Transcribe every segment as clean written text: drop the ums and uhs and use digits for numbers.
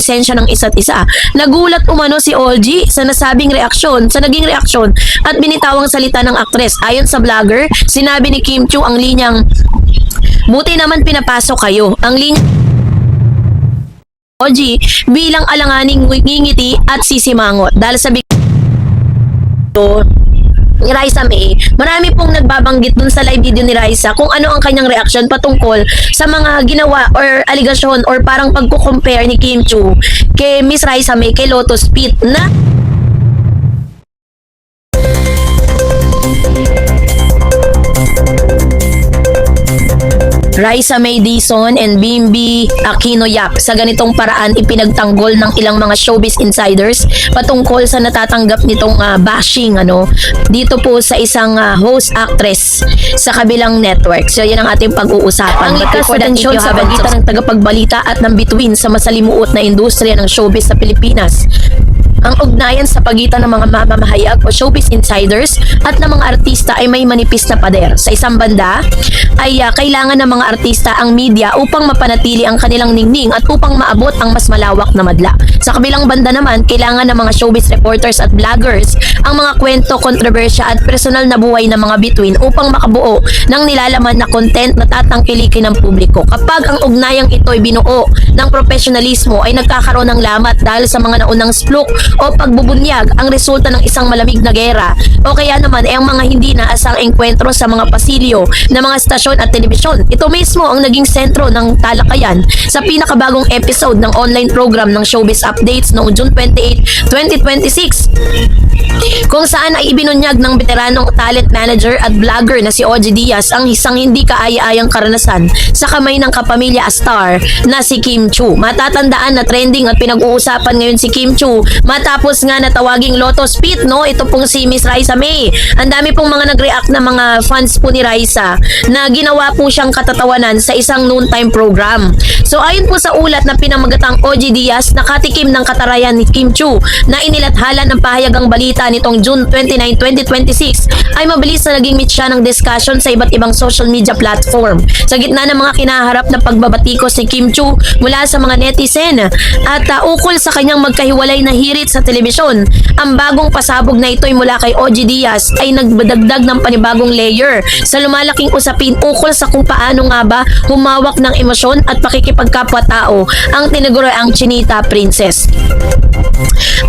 presensya ng isa't isa. Nagulat umano si OG sa naging reaksyon at binitawang salita ng aktres. Ayon sa vlogger, sinabi ni Kim Chiu ang linyang, "Buti naman pinapasok kayo." Ang linya OG bilang alanganing ngingiti at sisimangot dahil sa ni Raisa May, marami pong nagbabanggit dun sa live video ni Raisa kung ano ang kanyang reaksyon patungkol sa mga ginawa or aligasyon or parang pagko-compare ni Kim Chiu kay Miss Raisa May kay Lotus Pit na Raisa May Dizon and Bimbi Aquino Yap. Sa ganitong paraan ipinagtanggol ng ilang mga showbiz insiders patungkol sa natatanggap nitong bashing dito po sa isang host actress sa kabilang network. So yan ang ating pag-uusapan. Ang likas na tensyon sa pagitan ng tagapagbalita at ng bituin sa masalimuot na industriya ng showbiz sa Pilipinas. Ang ugnayan sa pagitan ng mga mamamahayag o showbiz insiders at ng mga artista ay may manipis na pader. Sa isang banda ay kailangan ng mga artista ang media upang mapanatili ang kanilang ningning at upang maabot ang mas malawak na madla. Sa kabilang banda naman, kailangan ng mga showbiz reporters at vloggers ang mga kwento, kontrobersya at personal na buhay ng mga bituin upang makabuo ng nilalaman na content na tatangkilikin ng publiko. Kapag ang ugnayang ito ay binuo ng profesionalismo ay nagkakaroon ng lamat dahil sa mga naunang spluk o pagbubunyag ang resulta ng isang malamig na gera o kaya naman ay ang mga hindi naasang engkwentro sa mga pasilyo ng mga stasyon at telebisyon. Ito mismo ang naging sentro ng talakayan sa pinakabagong episode ng online program ng Showbiz Updates noong June 28, 2026 kung saan ay ibinunyag ng veteranong talent manager at vlogger na si OG Diaz ang isang hindi kaaya-ayang karanasan sa kamay ng kapamilya star na si Kim Chiu. Matatandaan na trending at pinag-uusapan ngayon si Kim Chiu matapos nga na tawaging Lotus Pit, ito pong si Miss Raisa May. Ang dami pong mga nag-react na mga fans po ni Raisa na ginawa po siyang katatawanan sa isang noontime program. So ayon po sa ulat na pinamagatang OG Diaz, nakatikim ng katarayan ni Kim Chiu na inilathala ng pahayagang balita nitong June 29, 2026 ay mabilis na naging meet siya ng discussion sa iba't ibang social media platform. Sa gitna ng mga kinaharap na pagbabatikos ni Kim Chiu mula sa mga netizen at ukol sa kanyang magkahiwalay na hirit sa telebisyon, ang bagong pasabog na ito ay mula kay OG Diaz ay nagdagdag ng panibagong layer sa lumalaking usapin ukol sa kung paano nga ba humawak ng emosyon at pakikipagkapwa-tao ang tinaguriang Chinita Princess.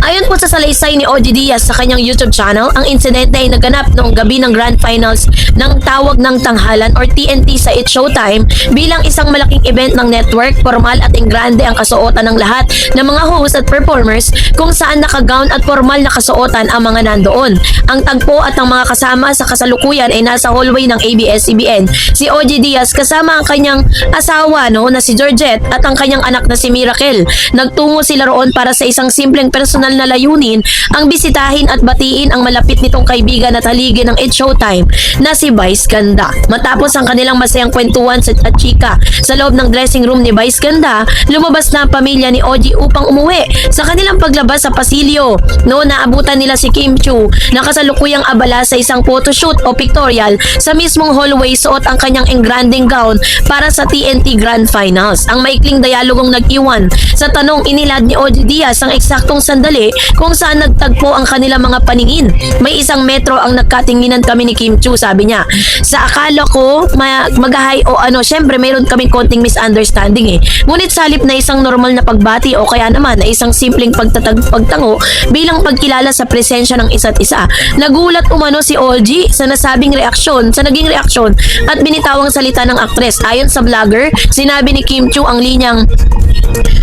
Ayon po sa salaysay ni OG Diaz sa kanyang YouTube channel, ang insidente ay naganap noong gabi ng Grand Finals ng Tawag ng Tanghalan or TNT sa It's Showtime bilang isang malaking event ng network. Formal at engrande ang kasuotan ng lahat ng mga host at performers kung saan nakagown at formal na kasuotan ang mga nandoon. Ang tagpo at ang mga kasama sa kasalukuyan ay nasa hallway ng ABS-CBN. Si OG Diaz kasama ang kanyang asawa na si Georgette at ang kanyang anak na si Miracle. Nagtungo sila roon para sa isang simpleng personal na layunin ang bisitahin at batiin ang malapit nitong kaibigan at haligi ng It's Showtime na si Vice Ganda. Matapos ang kanilang masayang kwentuhan at chika sa loob ng dressing room ni Vice Ganda, lumabas na ang pamilya ni OG upang umuwi. Sa kanilang paglabas sa pasilyo, naabutan nila si Kim Chiu na kasalukuyang abala sa isang photoshoot o pictorial sa mismong hallway. Suot ang kanyang engranding gown para sa TNT Grand Finals. Ang maikling dialogong nag-iwan sa tanong inilad ni OG Diaz ang eksaktong sandali kung saan nagtagpo ang kanilang mga paningin. May isang metro ang nagkatinginan kami ni Kim Chiu, sabi niya. Sa akala ko magahay o syempre mayroon kaming konting misunderstanding Ngunit sa halip na isang normal na pagbati o kaya naman na isang simpleng pagtango bilang pagkilala sa presensya ng isa't isa. Nagulat umano si OG sa naging reaksyon at binitawang salita ng aktres. Ayon sa vlogger, sinabi ni Kim Chiu ang linyang,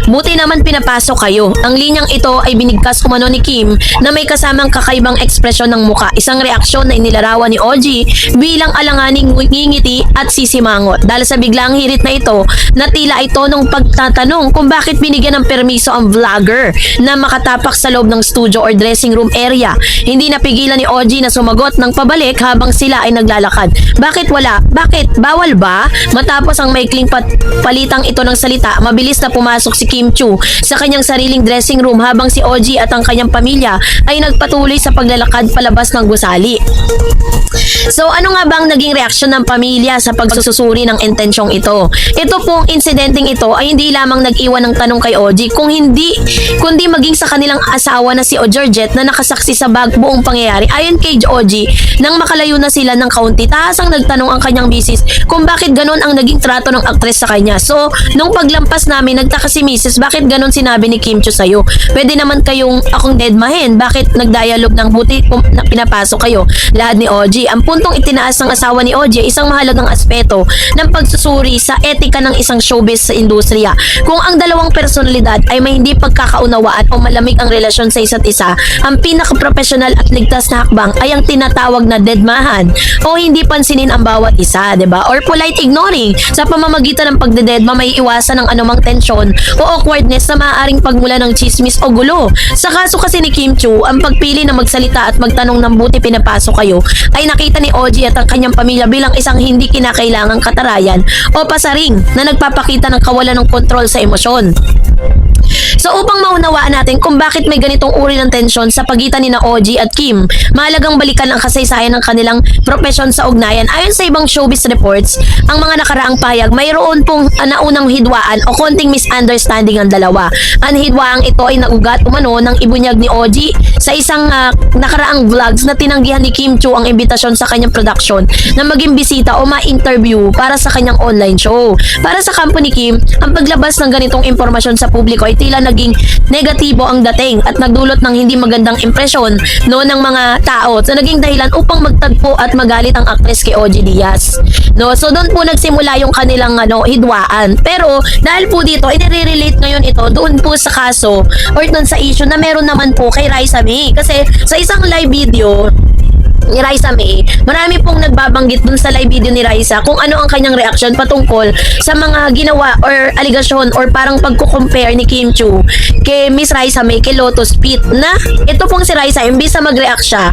"Buti naman pinapasok kayo." Ang linyang ito ay binigkas umano ni Kim na may kasamang kakaibang ekspresyon ng muka. Isang reaksyon na inilarawan ni OG bilang alanganing ngingiti at sisimangot dahil sa biglang hirit na ito na tila ay tonong pagtatanong kung bakit binigyan ng permiso ang vlogger na makatapak pumalpak sa loob ng studio or dressing room area. Hindi napigilan ni OG na sumagot ng pabalik habang sila ay naglalakad. Bakit wala? Bakit? Bawal ba? Matapos ang maikling palitang ito ng salita, mabilis na pumasok si Kim Chiu sa kanyang sariling dressing room habang si OG at ang kanyang pamilya ay nagpatuloy sa paglalakad palabas ng gusali. So ano nga bang naging reaksyon ng pamilya sa pagsususuri ng intensyong ito? Ito pong insidenteng ito ay hindi lamang nag-iwan ng tanong kay OG kundi maging sa kanilang asawa na si Georgette na nakasaksi sa buong pangyayari. Ayon kay OG, nang makalayo na sila ng kaunti, tahasang nagtanong ang kanyang misis kung bakit ganon ang naging trato ng aktres sa kanya. So nung paglampas namin, nagtaka si misis, bakit ganon sinabi ni Kim Chiu sa'yo? Pwede naman kayong akong deadmahin, bakit nagdialog ng buti kung pinapasok kayo? Lahat ni OG. Ang puntong itinaas ng asawa ni OG, isang mahalagang aspeto ng pagsusuri sa etika ng isang showbiz sa industriya. Kung ang dalawang personalidad ay may hindi pagkakaunawaan o malamig ang relasyon sa isa't isa, ang pinaka-professional at ligtas na hakbang ay ang tinatawag na deadmahan o hindi pansinin ang bawat isa, 'di ba? Or polite ignoring. Sa pamamagitan ng pagdededma, may iwasan ng anumang tensyon o awkwardness na maaaring pagmula ng chismis o gulo. Sa kaso kasi ni Kim Chiu, ang pagpili na magsalita at magtanong ng buti pinapasok kayo ay nakita ni OG at ang kanyang pamilya bilang isang hindi kinakailangang katarayan o pasaring na nagpapakita ng kawalan ng kontrol sa emosyon. So upang maunawaan natin kung bakit may ganitong uri ng tensyon sa pagitan ni na OG at Kim, mahalagang balikan ang kasaysayan ng kanilang propesyon sa ugnayan. Ayon sa ibang showbiz reports, ang mga nakaraang payag, mayroon pong naunang hidwaan o konting misunderstanding ang dalawa. Ang hidwaang ito ay naugat umano ng ibunyag ni OG sa isang nakaraang vlogs na tinanggihan ni Kim Chiu ang imbitasyon sa kanyang production na maging bisita o ma-interview para sa kanyang online show. Para sa kampo ni Kim, ang paglabas ng ganitong impormasyon sa publiko ay tila naging negatibo ang dating at nagdulot ng hindi magandang impresyon ng mga tao na naging dahilan upang magtagpo at magalit ang aktres kay OG Diaz. So doon po nagsimula yung kanilang hidwaan. Pero dahil po dito, i-relate ngayon ito doon po sa kaso or doon sa issue na meron naman po kay Raisa May. Kasi sa isang live video ni Raisa May, marami pong nagbabanggit dun sa live video ni Raisa kung ano ang kanyang reaction patungkol sa mga ginawa or aligasyon or parang pagko-compare ni Kim Chiu kay Miss Raisa May kay Lotus Pit, na ito pong si Raisa, imbis na mag-react siya,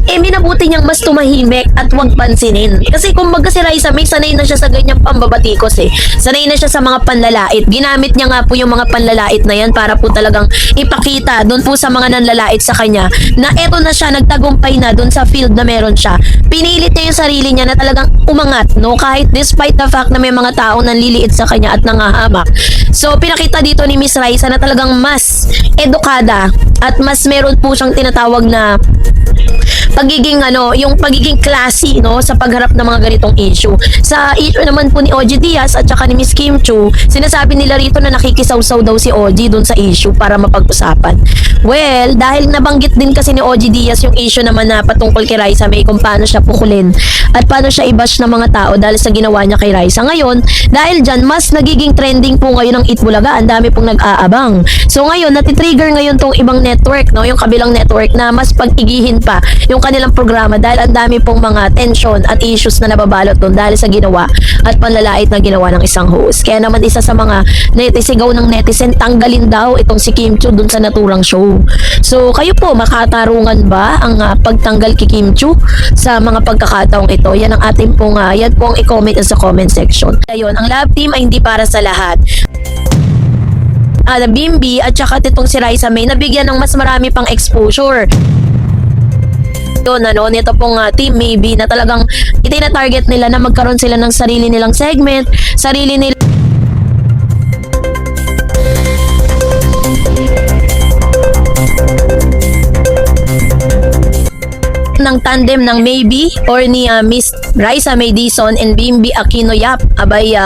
minabuti niyang mas tumahimik at huwag pansinin. Kasi kumbaga si Raisa May, sanay na siya sa ganyang pambabatikos Sanay na siya sa mga panlalait. Ginamit niya nga po yung mga panlalait na yan para po talagang ipakita doon po sa mga nanlalait sa kanya na eto na siya, nagtagumpay na doon sa field na meron siya. Pinilit niya yung sarili niya na talagang umangat, kahit despite the fact na may mga taong nanliliit sa kanya at nangahamak. So pinakita dito ni Miss Raisa na talagang mas edukada at mas meron po siyang tinatawag na pagiging yung pagiging classy sa pagharap ng mga ganitong issue. Sa issue naman po ni OG Diaz at saka ni Miss Kim Chiu, sinasabi nila rito na nakikisaw-saw daw si OG doon sa issue para mapag-usapan. Well, dahil nabanggit din kasi ni OG Diaz yung issue naman na patungkol kay Raisa May kung paano siya pukulin at paano siya i-bash ng mga tao dahil sa ginawa niya kay Raisa. Ngayon, dahil dyan, mas nagiging trending po ngayon ang Itbulaga. Ang dami pong nag-aabang. So ngayon, natitrigger ngayon tong ibang network, yung kabilang network na mas pag-igihin pa yung kanilang programa dahil ang dami pong mga tension at issues na nababalot doon dahil sa ginawa at panlalait na ginawa ng isang host. Kaya naman isa sa mga netisigaw ng netizen, tanggalin daw itong si Kim Chiu doon sa naturang show. So kayo po, makatarungan ba ang pagtanggal kay Kim Chiu sa mga pagkakataong ito? Yan ang ating pong yan po ang i-comment sa comment section. Ayun, ang love team ay hindi para sa lahat. Bimbi at saka itong si Raisa May nabigyan ng mas marami pang exposure. Nito pong team maybe na talagang itina-target nila na magkaroon sila ng sarili nilang segment, sarili nila ng tandem ng Maybe or ni Miss Raisa May Dizon and Bimbi Aquino Yap. Abay,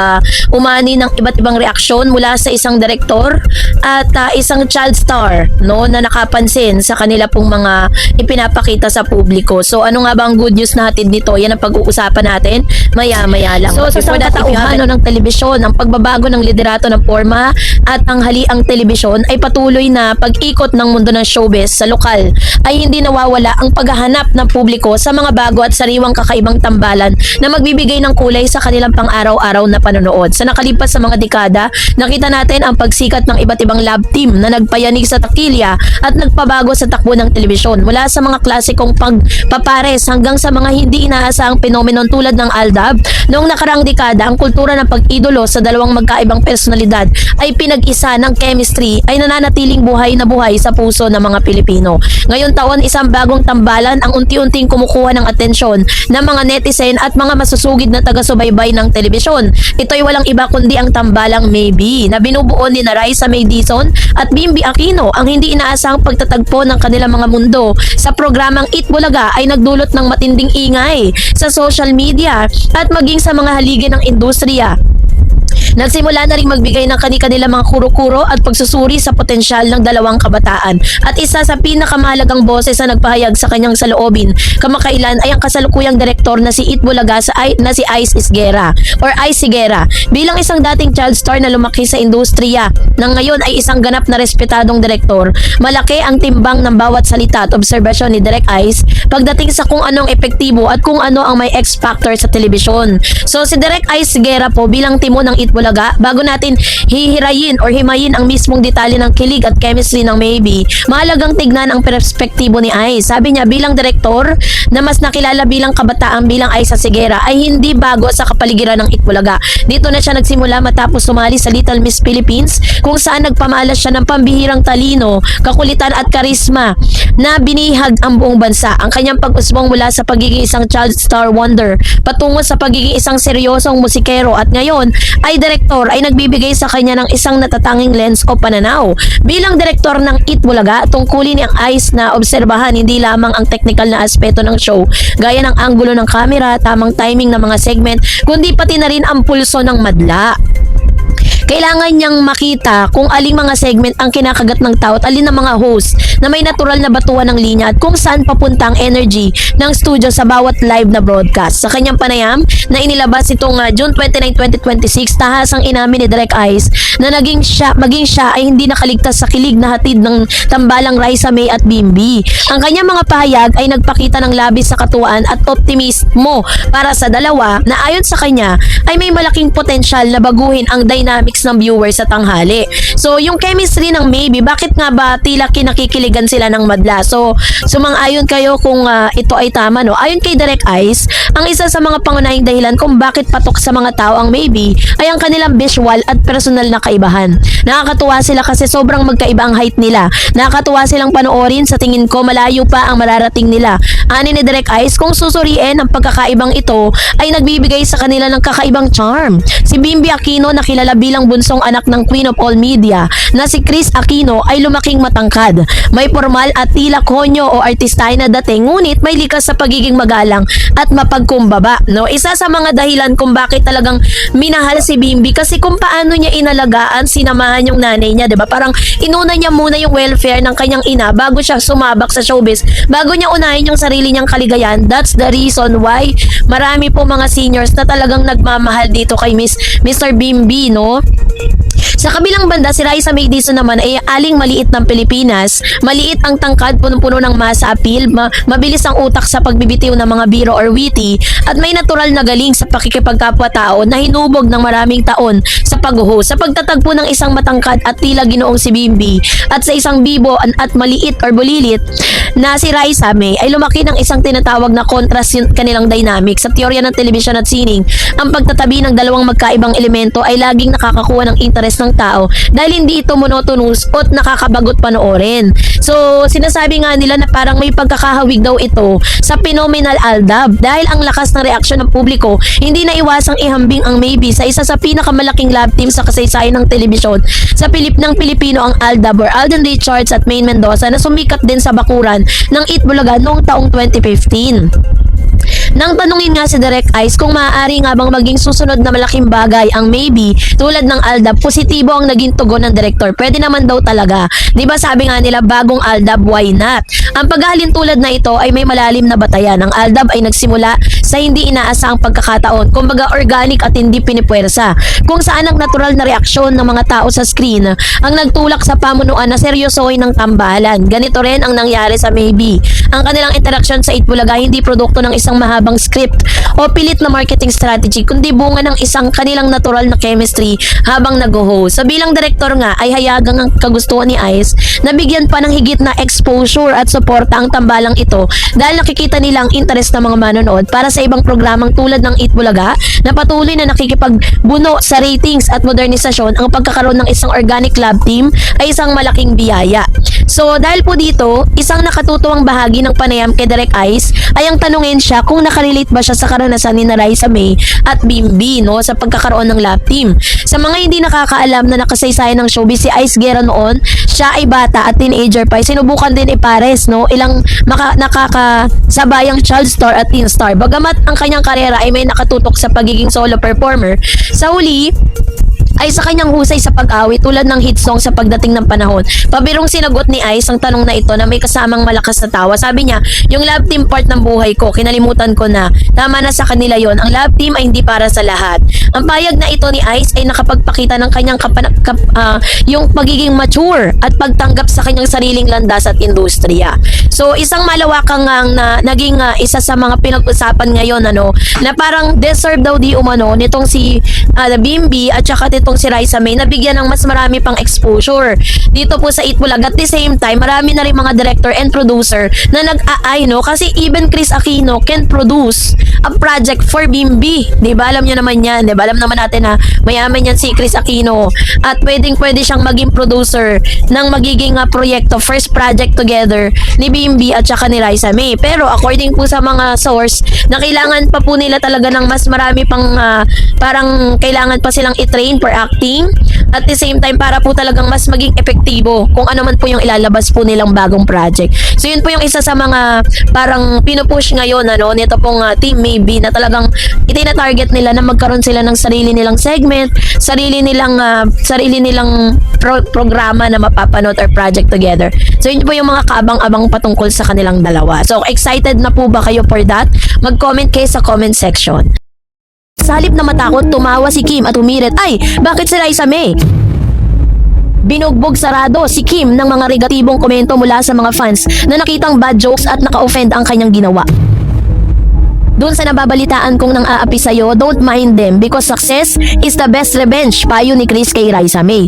umani ng iba't ibang reaksyon mula sa isang direktor at isang child star na nakapansin sa kanila pong mga ipinapakita sa publiko. So ano nga ba ang good news natin nito? Yan ang pag-uusapan natin maya-maya lang. So sa katauhan ng telebisyon, ang pagbabago ng liderato ng forma at ang haliang telebisyon ay patuloy na pag-ikot ng mundo ng showbiz sa lokal ay hindi nawawala ang paghahanap ng publiko sa mga bago at sariwang kakaibang tambalan na magbibigay ng kulay sa kanilang pang-araw-araw na panonood. Sa nakalipas sa mga dekada, nakita natin ang pagsikat ng iba't ibang lab team na nagpayanig sa takilya at nagpabago sa takbo ng telebisyon. Mula sa mga klasikong pagpapares hanggang sa mga hindi inaasahang phenomenon tulad ng Aldab, noong nakaraang dekada, ang kultura ng pag-idolo sa dalawang magkaibang personalidad ay pinag-isa ng chemistry ay nananatiling buhay na buhay sa puso ng mga Pilipino. Ngayon taon, isang bagong tambalan ang unti-unting kumukuha ng atensyon ng mga netizen at mga masusugid na taga-subaybay ng telebisyon. Ito'y walang iba kundi ang tambalang Maybe na binubuo ni Raisa May Dizon at Bimby Aquino. Ang hindi inaasahang pagtatagpo ng kanilang mga mundo sa programang Eat Bulaga ay nagdulot ng matinding ingay sa social media at maging sa mga haligi ng industriya. Nagsimula na rin magbigay ng kani-kanila mga kuro-kuro at pagsusuri sa potensyal ng dalawang kabataan. At isa sa pinakamahalagang boses na nagpahayag sa kanyang saloobin kamakailan ay ang kasalukuyang direktor na si Eat Bulaga na si Ice Isguera or Ice Higuera. Bilang isang dating child star na lumaki sa industriya nang ngayon ay isang ganap na respetadong direktor, malaki ang timbang ng bawat salita at obserbasyon ni Direk Ice pagdating sa kung anong epektibo at kung ano ang may X factor sa telebisyon. So si Direk Ice Higuera po bilang timo ng Eat Bulaga, bago natin hihirayin or himayin ang mismong detalye ng kilig at chemistry ng Maybe, mahalagang tignan ang perspektibo ni Ice. Sabi niya bilang direktor na mas nakilala bilang kabataan bilang Ice Higuera ay hindi bago sa kapaligiran ng Eat Bulaga. Dito na siya nagsimula matapos sumali sa Little Miss Philippines kung saan nagpamalas siya ng pambihirang talino, kakulitan at karisma na binihag ang buong bansa. Ang kanyang pag-usbong mula sa pagiging isang child star wonder patungo sa pagiging isang seryosong musikero at ngayon ay direktor ay nagbibigay sa kanya ng isang natatanging lens o pananaw. Bilang direktor ng Eat Bulaga, tungkulin ni ang Ice na obserbahan hindi lamang ang technical na aspeto ng show, gaya ng anggulo ng camera, tamang timing ng mga segment, kundi pati na rin ang pulso ng madla. Kailangan niyang makita kung aling mga segment ang kinakagat ng tao at alin ng mga host na may natural na batuan ng linya at kung saan papunta ang energy ng studio sa bawat live na broadcast. Sa kanyang panayam na inilabas itong June 29, 2026, tahasang inamin ni Direk Ice na maging siya ay hindi nakaligtas sa kilig na hatid ng tambalang Raisa May at Bimby. Ang kanyang mga pahayag ay nagpakita ng labis sa katuwaan at optimismo para sa dalawa na ayon sa kanya ay may malaking potensyal na baguhin ang dynamics ng viewers sa tanghali. So, yung chemistry ng Maybe, bakit nga ba tila kinakikiligan sila ng madla? So, sumang-ayon kayo kung ito ay tama, no? Ayon kay Direk Ice, ang isa sa mga pangunahing dahilan kung bakit patok sa mga tao ang Maybe ay ang kanilang visual at personal na kaibahan. Nakakatuwa sila kasi sobrang magkaiba ang height nila. Nakakatuwa silang panoorin, sa tingin ko malayo pa ang mararating nila. Ani ni Direk Ice, kung susuriin ang pagkakaibang ito ay nagbibigay sa kanila ng kakaibang charm. Si Bimby Aquino na kilala bilang bunsong anak ng Queen of All Media na si Chris Aquino ay lumaking matangkad. May formal at tila konyo o artistahin na dating, ngunit may likas sa pagiging magalang at mapagkumbaba. No? Isa sa mga dahilan kung bakit talagang minahal si Bimby kasi kung paano niya inalagaan, sinamahan yung nanay niya, 'di ba? Parang inuna niya muna yung welfare ng kanyang ina bago siya sumabak sa showbiz, bago niya unahin yung sarili niyang kaligayahan. That's the reason why marami po mga seniors na talagang nagmamahal dito kay Mr. Bimby, no? Sa kabilang banda, si Raisa May Dizon naman ay aling maliit ng Pilipinas. Maliit ang tangkad, punong-puno ng masa appeal, mabilis ang utak sa pagbibitiw ng mga biro or witty, at may natural na galing sa pakikipagkapwa-tao na hinubog ng maraming taon sa pag-host. Sa pagtatagpo ng isang matangkad at tila ginoong si Bimby at sa isang bibo at maliit or bulilit na si Raisa May ay lumaki ng isang tinatawag na contrast yung kanilang dynamic. Sa teorya ng television at sining, ang pagtatabi ng dalawang magkaibang elemento ay laging nakakakuha ng interest ng tao dahil hindi ito monotonous at nakakabagot panoorin. So, sinasabi nga nila na parang may pagkakahawig daw ito sa phenomenal Aldab dahil ang lakas ng reaksyon ng publiko, hindi na iwasang ihambing ang Maybe sa isa sa pinakamalaking love team sa kasaysayan ng telebisyon sa ng Pilipino, ang Aldab or Alden Richards at Maine Mendoza, na sumikat din sa bakuran ng Eat Bulaga noong taong 2015. Nang tanungin nga si Direk Ice kung maaari nga bang maging susunod na malaking bagay ang maybe tulad ng Aldab, positibo ang naging tugon ng direktor. Pwede naman daw talaga. Di ba sabi nga nila bagong Aldab, why not? Ang paghahalin tulad na ito ay may malalim na batayan. Ang Aldab ay nagsimula sa hindi inaasahang pagkakataon, kumbaga organic at hindi pinipwersa. Kung saan ang natural na reaksyon ng mga tao sa screen ang nagtulak sa pamunuan na seryosohin ng tambalan. Ganito rin ang nangyari sa maybe. Ang kanilang interaksyon sa Itbulaga hindi produkto ng isang mahabang script o pilit na marketing strategy, kundi bunga ng isang kanilang natural na chemistry habang nag-host. Sa bilang direktor nga ay hayagang ang kagustuhan ni Ice na bigyan pa ng higit na exposure at suporta ang tambalang ito dahil nakikita nilang interest ng mga manonood para sa ibang programang tulad ng Itbulaga na patuloy na nakikipagbuno sa ratings at modernisasyon. Ang pagkakaroon ng isang organic lab team ay isang malaking biyaya. So dahil po dito, isang nakatutuwang bahagi ng panayam kay Direk Ice ay ang tanungin siya kung nakarelate ba siya sa karanasan ni Raisa May at Bimbi sa pagkakaroon ng lab team. Sa mga hindi nakakaalam na nakasaysayan ng showbiz, si Ice Guerra noon, siya ay bata at teenager pa. Sinubukan din ipares ilang nakakasabayang child star at teen star. Bagamat ang kanyang karera ay may nakatutok sa pagiging solo performer, sa huli ay sa kanyang husay sa pag-awit tulad ng hit song sa pagdating ng panahon. Pabirong sinagot ni Ice ang tanong na ito na may kasamang malakas na tawa. Sabi niya, yung love team part ng buhay ko, kinalimutan ko na. Tama na sa kanila yon. Ang love team ay hindi para sa lahat. Ang payag na ito ni Ice ay nakapagpakita ng kanyang yung pagiging mature at pagtanggap sa kanyang sariling landas at industriya. So isang malawakang naging isa sa mga pinag-usapan ngayon na parang deserve daw di umano nitong si Bimbi at saka itong si Raisa May na bigyan ng mas marami pang exposure dito po sa Itbulaga. At the same time, marami na rin mga director and producer na nag-aay kasi even Chris Aquino can produce a project for Bimbi. Diba? Alam nyo naman yan. Diba? Alam naman natin na mayaman yan si Chris Aquino at pwede siyang maging producer ng magiging proyekto, first project together ni Bimbi at saka ni Raisa May. Pero according po sa mga source, na kailangan pa po nila talaga ng mas marami pang parang kailangan pa silang i-train for acting at the same time para po talagang mas maging epektibo kung ano man po yung ilalabas po nilang bagong project. So yun po yung isa sa mga parang pinupush ngayon nito pong Team Maybe na talagang itina-target nila na magkaroon sila ng sarili nilang segment, sarili nilang programa na mapapanood or project together. So yun po yung mga kaabang-abang patungkol sa kanilang dalawa. So excited na po ba kayo for that? Mag-comment kayo sa comment section. Sa halip na matakot, tumawa si Kim at umirit, ay, bakit si Raisa May? Binugbog sarado si Kim ng mga negatibong komento mula sa mga fans na nakitang bad jokes at naka-offend ang kanyang ginawa. Doon sa nababalitaan kong nang aapi sa'yo, don't mind them because success is the best revenge, payo ni Chris kay Raisa May.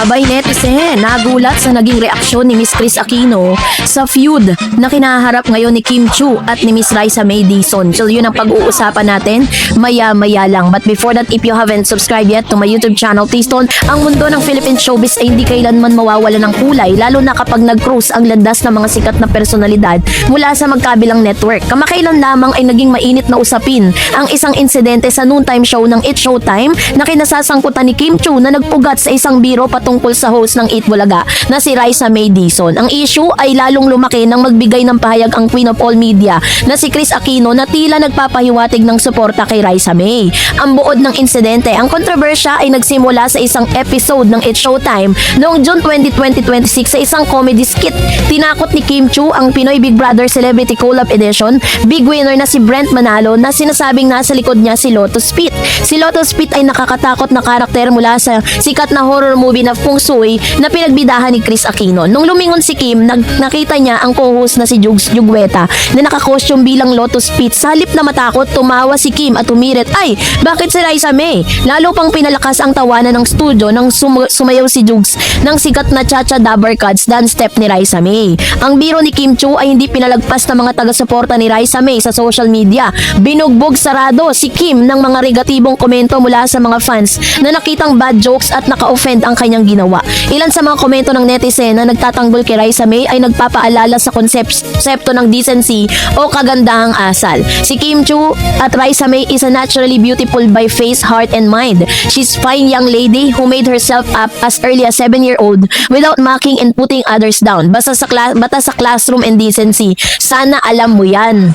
Abay netizen, nagulat sa naging reaksyon ni Miss Chris Aquino sa feud na kinaharap ngayon ni Kim Chiu at ni Miss Raisa May Dizon. So yun ang pag-uusapan natin maya-maya lang. But before that, if you haven't subscribed yet to my YouTube channel, please don't. Ang mundo ng Philippine showbiz ay hindi kailanman mawawala ng kulay, lalo na kapag nag-cruise ang landas ng mga sikat na personalidad mula sa magkabilang network. Kamakailan lamang ay naging mainit na usapin ang isang insidente sa noontime show ng It's Showtime na kinasasangkutan ni Kim Chiu na nagpugat sa isang biro tungkol sa host ng Itbulaga na si Raisa May Dizon. Ang issue ay lalong lumaki nang magbigay ng pahayag ang Queen of All Media na si Chris Aquino na tila nagpapahiwatig ng suporta kay Raisa May. Ang buod ng insidente, ang kontrobersya ay nagsimula sa isang episode ng It's Showtime noong June 2026 sa isang comedy skit. Tinakot ni Kim Chiu ang Pinoy Big Brother Celebrity Collab Edition big winner na si Brent Manalo na sinasabing nasa likod niya si Lotus Pit. Si Lotus Pit ay nakakatakot na karakter mula sa sikat na horror movie na Feng Shui na pinagbidahan ni Chris Aquino. Nung lumingon si Kim, nakita niya ang co-host na si Jugs Jugweta na nakakostyum bilang Lotus Pit. Sa halip na matakot, tumawa si Kim at umirit, ay, bakit si Raisa May? Lalo pang pinalakas ang tawanan ng studio nang sumayaw si Jugs ng sikat na Cha-Cha Dabber Cuts dance step ni Raisa May. Ang biro ni Kim Chiu ay hindi pinalagpas ng mga taga-suporta ni Raisa May sa social media. Binugbog sarado si Kim ng mga negatibong komento mula sa mga fans na nakitang bad jokes at naka-offend ang kanyang ginawa. Ilan sa mga komento ng netizen na nagtatanggol kay Raisa May ay nagpapaalala sa konsepto ng decency o kagandahang asal. Si Kim Chu at Raisa May is a naturally beautiful by face, heart, and mind. She's fine young lady who made herself up as early as 7-year-old without mocking and putting others down. Basta sa classroom and decency. Sana alam mo yan.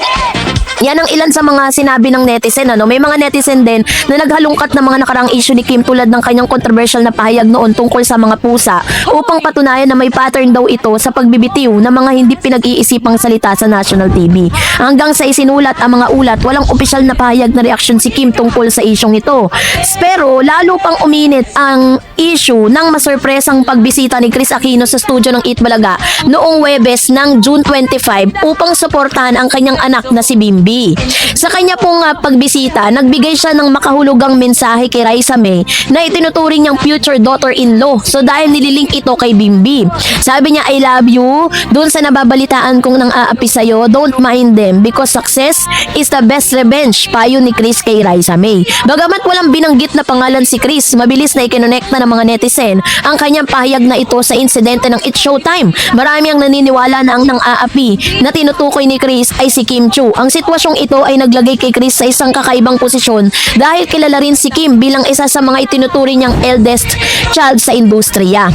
Yan ang ilan sa mga sinabi ng netizen. May mga netizen din na naghalungkat ng mga nakaraang issue ni Kim tulad ng kanyang controversial na pahayag noon tungkol sa mga pusa upang patunayan na may pattern daw ito sa pagbibitiw ng mga hindi pinag-iisipang salita sa national TV. Hanggang sa isinulat ang mga ulat, walang opisyal na pahayag na reaksyon si Kim tungkol sa isyong ito. Pero lalo pang uminit ang issue ng masurpresang pagbisita ni Chris Aquino sa studio ng Eat Bulaga noong Huwebes ng June 25 upang suportahan ang kanyang anak na si Bimbi. Sa kanya pong pagbisita, nagbigay siya ng makahulugang mensahe kay Raisa May na itinuturing niyang future daughter-in-law. So dahil nililink ito kay Bimbi. Sabi niya, I love you. Doon sa nababalitaan kong nang aapi sa'yo, don't mind them because success is the best revenge. Payo ni Chris kay Raisa May. Bagamat walang binanggit na pangalan si Chris, mabilis na ikinonekta ng mga netizen ang kanyang pahayag na ito sa insidente ng It's Showtime. Marami ang naniniwala na ang nang aapi na tinutukoy ni Chris ay si Kim Chu. Ang sitwasyong ito ay naglagay kay Chris sa isang kakaibang posisyon dahil kilala rin si Kim bilang isa sa mga itinuturing niyang eldest child sa industriya.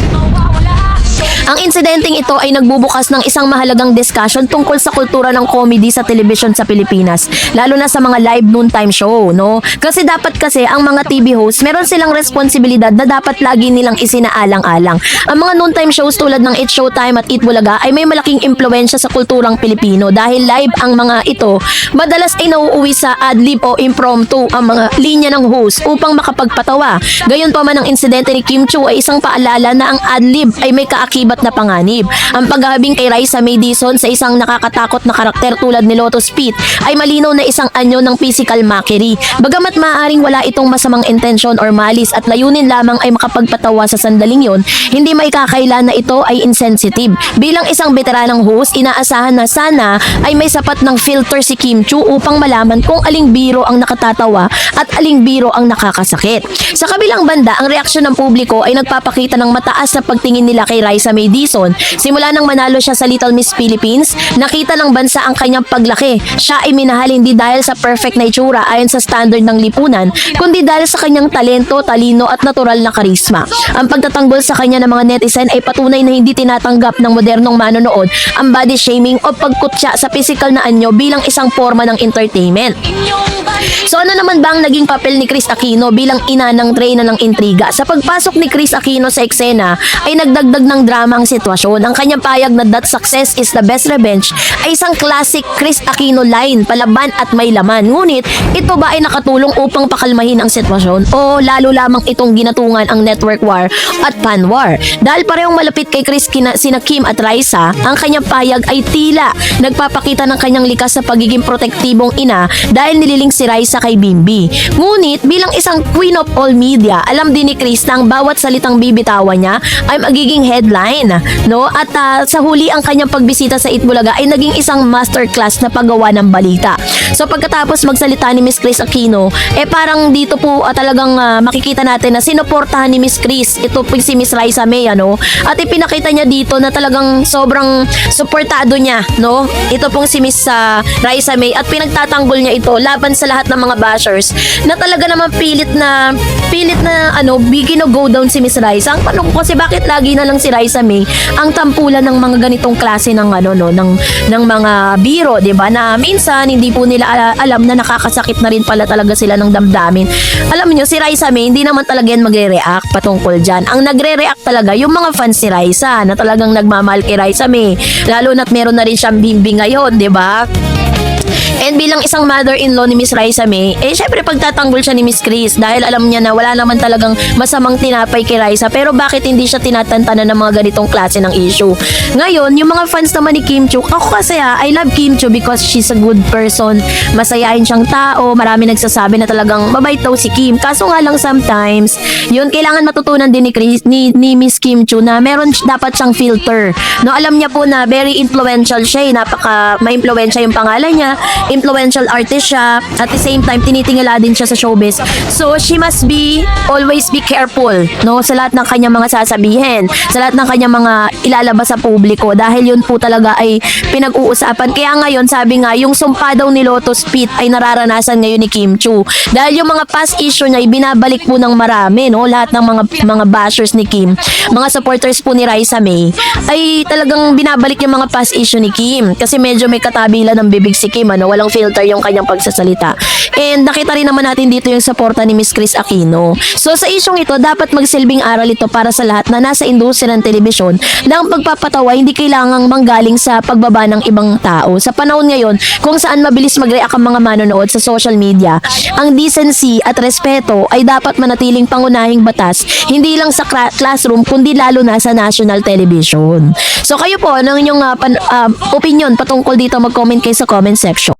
Ang insidenteng ito ay nagbubukas ng isang mahalagang discussion tungkol sa kultura ng comedy sa television sa Pilipinas, lalo na sa mga live noontime show, no? Kasi dapat ang mga TV hosts, meron silang responsibilidad na dapat lagi nilang isinaalang-alang. Ang mga noontime shows tulad ng It's Showtime at Eat Bulaga ay may malaking impluwensya sa kulturang Pilipino dahil live ang mga ito, madalas ay nauuwi sa ad-lib o impromptu ang mga linya ng host upang makapagpatawa. Gayon pa man ang insidente ni Kim Chu ay isang paalala na ang ad-lib ay may kaakibat na panganib. Ang paghahabing kay Raisa May Dizon sa isang nakakatakot na karakter tulad ni Lotus Pete ay malinaw na isang anyo ng physical mockery. Bagamat maaaring wala itong masamang intensyon or malis at layunin lamang ay makapagpatawa sa sandaling yon, hindi maikakaila na ito ay insensitive. Bilang isang veteranang host, inaasahan na sana ay may sapat ng filter si Kim Chu upang malaman kung aling biro ang nakatatawa at aling biro ang nakakasakit. Sa kabilang banda, ang reaksyon ng publiko ay nagpapakita ng mataas na pagtingin nila kay Raisa May Dizon. Simula nang manalo siya sa Little Miss Philippines, nakita ng bansa ang kanyang paglaki. Siya ay minahal hindi dahil sa perfect na itsura ayon sa standard ng lipunan, kundi dahil sa kanyang talento, talino at natural na karisma. Ang pagtatanggol sa kanya ng mga netizen ay patunay na hindi tinatanggap ng modernong manonood ang body shaming o pagkutya sa physical na anyo bilang isang forma ng entertainment. So ano naman ba ang naging papel ni Chris Aquino bilang ina ng reyna ng intriga? Sa pagpasok ni Chris Aquino sa eksena ay nagdagdag ng drama ang sitwasyon. Ang kanyang payag na that success is the best revenge ay isang classic Chris Aquino line, palaban at may laman. Ngunit ito ba ay nakatulong upang pakalmahin ang sitwasyon o lalo lamang itong ginatungan ang network war at fan war? Dahil parehong malapit kay Chris sina Kim at Raisa, ang kanyang payag ay tila nagpapakita ng kanyang likas sa pagiging protektibong ina dahil nililing si Raisa kay Bimbi. Ngunit bilang isang queen of all media, alam din ni Chris na ang bawat salitang bibitawan niya ay magiging headline, no? At sa huli ang kanyang pagbisita sa Eat Bulaga ay naging isang masterclass na paggawa ng balita. So pagkatapos magsalita ni Miss Chris Aquino, parang dito po talagang makikita natin na sinuportahan ni Miss Chris ito po si Miss Raisa May, ano? At ipinakita niya dito na talagang sobrang suportado niya, no? Ito pong si Miss Raisa May at pinagtatanggol niya ito laban sa lahat ng mga bashers na talaga naman pilit na go down si Miss Raisa. Ang tanong ko kasi bakit lagi na lang si Raisa May ang tampulan ng mga ganitong klase ng ng mga biro, 'di ba? Na minsan hindi po nila alam na nakakasakit na rin pala talaga sila ng damdamin. Alam niyo si Raisa May hindi naman talaga yan magre-react patungkol diyan. Ang nagre-react talaga yung mga fans ni Raisa na talagang nagmamahal kay Raisa May. Lalo na't meron na rin siyang Bimbi ngayon, 'di ba? And bilang isang mother-in-law ni Miss Raisa May, syempre pagtatanggol siya ni Miss Chris dahil alam niya na wala naman talagang masamang tinapay kay Raisa, pero bakit hindi siya tinatantanan ng mga ganitong klase ng issue? Ngayon, yung mga fans naman ni Kim Chu, ako kasi I love Kim Chu because she's a good person, masayahin siyang tao, marami nagsasabi na talagang mabait daw si Kim. Kaso nga lang sometimes, yun kailangan matutunan din ni Miss Kim Chu na meron dapat siyang filter. No, alam niya po na very influential siya, may impluwensya yung pangalan niya. influential artist siya, at the same time tinitingala din siya sa showbiz. So she must be always be careful, no, sa lahat ng kanyang mga sasabihin, sa lahat ng kanyang mga ilalabas sa publiko, dahil yun po talaga ay pinag-uusapan. Kaya ngayon, sabi nga, yung sumpa daw ni Lotus Pit ay nararanasan ngayon ni Kim Chu. Dahil yung mga past issue niya ay binabalik po ng marami, no, lahat ng mga bashers ni Kim, mga supporters po ni Raisa May, ay talagang binabalik yung mga past issue ni Kim. Kasi medyo may katabila ng bibig si Kim, ano, walang filter yung kanyang pagsasalita. And nakita rin naman natin dito yung suporta ni Miss Chris Aquino. So sa isyong ito, dapat magsilbing aral ito para sa lahat na nasa industriya ng telebisyon na ang pagpapatawa hindi kailangang manggaling sa pagbaba ng ibang tao. Sa panahon ngayon, kung saan mabilis mag-react ang mga manonood sa social media, ang decency at respeto ay dapat manatiling pangunahing batas, hindi lang sa classroom, kundi lalo na sa national television. So kayo po, anong inyong opinion patungkol dito? Mag-comment kayo sa comment section.